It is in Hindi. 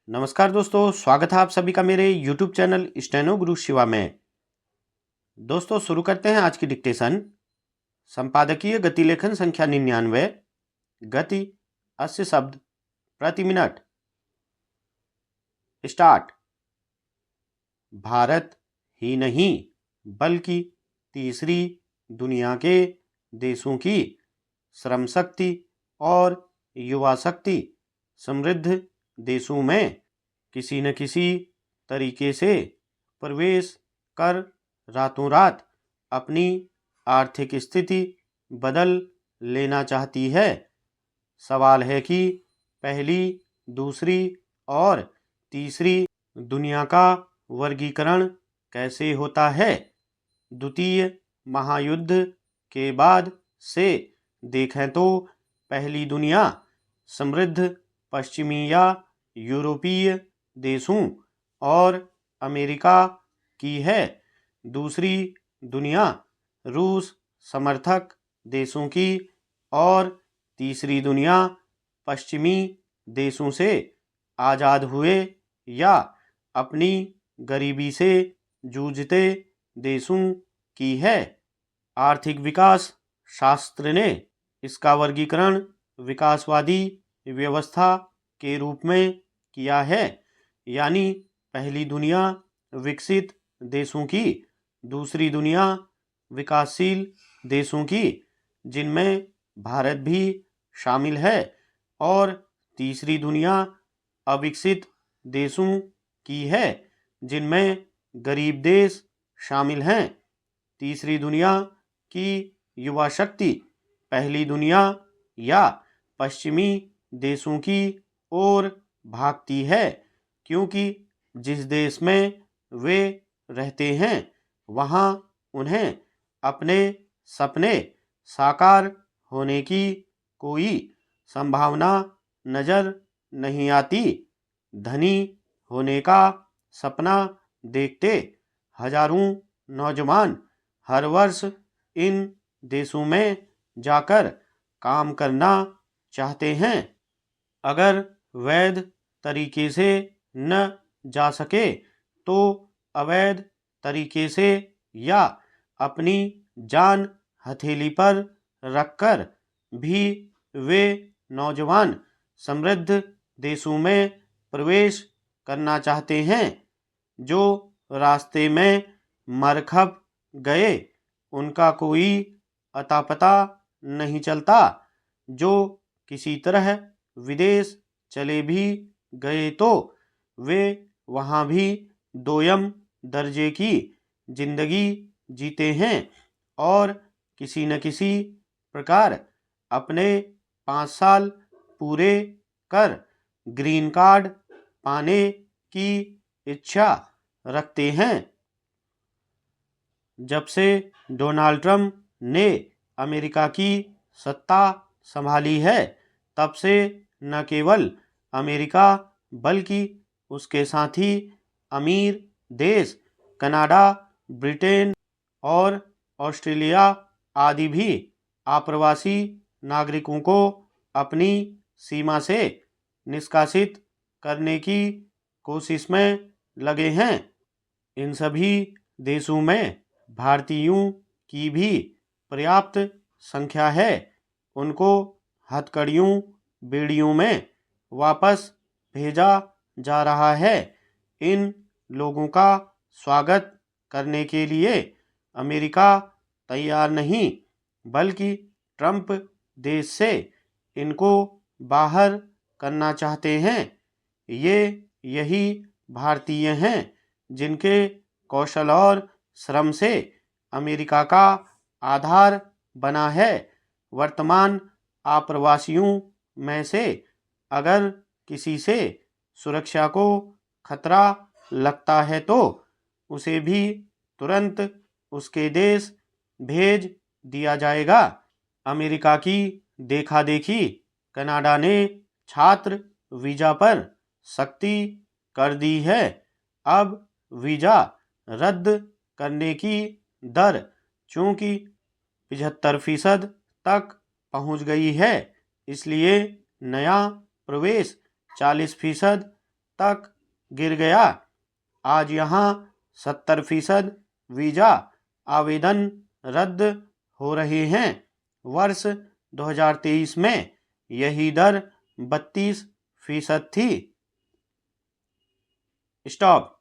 नमस्कार दोस्तों, स्वागत है आप सभी का मेरे YouTube चैनल स्टेनो गुरु शिवा में। दोस्तों शुरू करते हैं आज की डिक्टेशन। संपादकीय गति लेखन संख्या 99, गति 80 शब्द प्रति मिनट। स्टार्ट। भारत ही नहीं बल्कि तीसरी दुनिया के देशों की श्रम शक्ति और युवा शक्ति समृद्ध देशों में किसी न किसी तरीके से प्रवेश कर रातों रात अपनी आर्थिक स्थिति बदल लेना चाहती है। सवाल है कि पहली, दूसरी और तीसरी दुनिया का वर्गीकरण कैसे होता है। द्वितीय महायुद्ध के बाद से देखें तो पहली दुनिया समृद्ध पश्चिमी या यूरोपीय देशों और अमेरिका की है। दूसरी दुनिया रूस समर्थक देशों की और तीसरी दुनिया पश्चिमी देशों से आज़ाद हुए या अपनी गरीबी से जूझते देशों की है। आर्थिक विकास शास्त्र ने इसका वर्गीकरण विकासवादी व्यवस्था के रूप में किया है, यानी पहली दुनिया विकसित देशों की, दूसरी दुनिया विकासशील देशों की जिनमें भारत भी शामिल है, और तीसरी दुनिया अविकसित देशों की है जिनमें गरीब देश शामिल हैं। तीसरी दुनिया की युवा शक्ति पहली दुनिया या पश्चिमी देशों की ओर भागती है, क्योंकि जिस देश में वे रहते हैं वहाँ उन्हें अपने सपने साकार होने की कोई संभावना नजर नहीं आती। धनी होने का सपना देखते हजारों नौजवान हर वर्ष इन देशों में जाकर काम करना चाहते हैं। अगर वैध तरीके से न जा सके तो अवैध तरीके से या अपनी जान हथेली पर रखकर भी वे नौजवान समृद्ध देशों में प्रवेश करना चाहते हैं। जो रास्ते में मरखप गए उनका कोई अता पता नहीं चलता। जो किसी तरह विदेश चले भी गए तो वे वहाँ भी दोयम दर्जे की जिंदगी जीते हैं और किसी न किसी प्रकार अपने 5 साल पूरे कर ग्रीन कार्ड पाने की इच्छा रखते हैं। जब से डोनाल्ड ट्रंप ने अमेरिका की सत्ता संभाली है तब से न केवल अमेरिका बल्कि उसके साथी अमीर देश कनाडा, ब्रिटेन और ऑस्ट्रेलिया आदि भी आप्रवासी नागरिकों को अपनी सीमा से निष्कासित करने की कोशिश में लगे हैं। इन सभी देशों में भारतीयों की भी पर्याप्त संख्या है। उनको हथकड़ियों बेड़ियों में वापस भेजा जा रहा है। इन लोगों का स्वागत करने के लिए अमेरिका तैयार नहीं, बल्कि ट्रंप देश से इनको बाहर करना चाहते हैं। यही भारतीय हैं जिनके कौशल और श्रम से अमेरिका का आधार बना है। वर्तमान आप्रवासियों में से अगर किसी से सुरक्षा को खतरा लगता है तो उसे भी तुरंत उसके देश भेज दिया जाएगा। अमेरिका की देखा देखी कनाडा ने छात्र वीजा पर सख्ती कर दी है। अब वीजा रद्द करने की दर चूंकि 75% तक पहुंच गई है, इसलिए नया प्रवेश 40% तक गिर गया। आज यहाँ 70% वीजा आवेदन रद्द हो रहे हैं। वर्ष 2023 में यही दर 32% थी। स्टॉप।